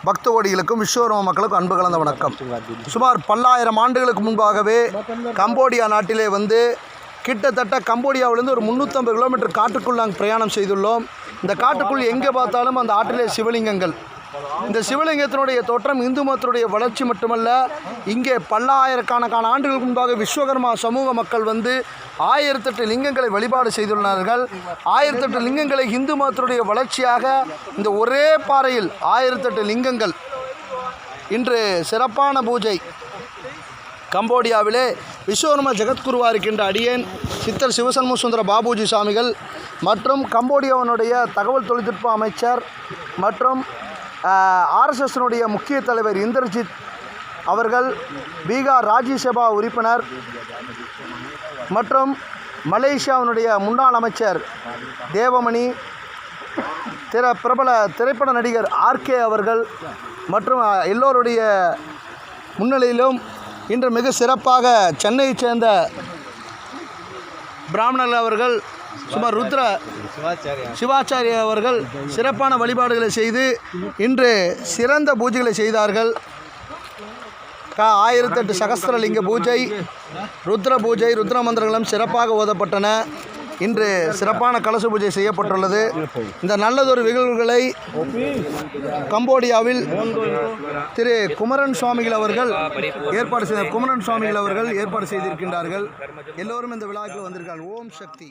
பக்த கோடிகளுக்கும் விஸ்வகர்மா மக்களுக்கும் அன்பு கலந்த வணக்கம். சுமார் 10,000 ஆண்டுகளுக்கு முன்பாகவே கம்போடியா நாட்டிலே வந்து கிட்டத்தட்ட கம்போடியாவிலிருந்து ஒரு 350 கிலோமீட்டர் காட்டுக்குள் நாங்கள் பிரயாணம் செய்துள்ளோம். இந்த காட்டுக்குள் எங்கே பார்த்தாலும் அந்த ஆற்றிலே சிவலிங்கங்கள். இந்த சிவலிங்கத்தினுடைய தோற்றம் இந்து மதத்தினுடைய வளர்ச்சி மட்டுமல்ல, இங்கே பல்லாயிரக்கணக்கான ஆண்டுகளுக்கு முன்பாக விஸ்வகர்மா சமூக மக்கள் வந்து 1008 லிங்கங்களை வழிபாடு செய்துள்ளார்கள். 1008 லிங்கங்களை இந்து மதத்தினுடைய வளர்ச்சியாக இந்த ஒரே பாறையில் 1008 லிங்கங்கள் இன்று சிறப்பான பூஜை. கம்போடியாவிலே விஸ்வகர்மா ஜெகத்குருவாக இருக்கின்ற அடியேன் சித்தர் சிவசண்முக சுந்தர பாபுஜி சாமிகள் மற்றும் கம்போடியாவினுடைய தகவல் தொழில்நுட்ப அமைச்சர் மற்றும் ஆர்எஸ்எஸ்னுடைய முக்கிய தலைவர் இந்தர்ஜித் அவர்கள், பீகார் ராஜ்யசபா உறுப்பினர் மற்றும் மலேசியாவினுடைய முன்னாள் அமைச்சர் தேவமணி, பிரபல திரைப்பட நடிகர் ஆர்கே அவர்கள் மற்றும் எல்லோருடைய முன்னிலையிலும் இன்று மிக சிறப்பாக சென்னையைச் சேர்ந்த பிராமணர்கள் அவர்கள் சுமார் சிவாச்சாரியா அவர்கள் சிறப்பான வழிபாடுகளை செய்து இன்று சிறந்த பூஜைகளை செய்தார்கள். 1008 சகஸ்திரலிங்க பூஜை, ருத்ர பூஜை, ருத்ர மந்திரங்களும் சிறப்பாக ஓதப்பட்டன. இன்று சிறப்பான கலச பூஜை செய்யப்பட்டுள்ளது. இந்த நல்லதொரு நிகழ்வுகளை கம்போடியாவில் திரு குமரன் சுவாமிகள் அவர்கள் ஏற்பாடு செய்திருக்கின்றார்கள். எல்லோரும் இந்த விழாவுக்கு வந்திருக்கார்கள். ஓம் சக்தி.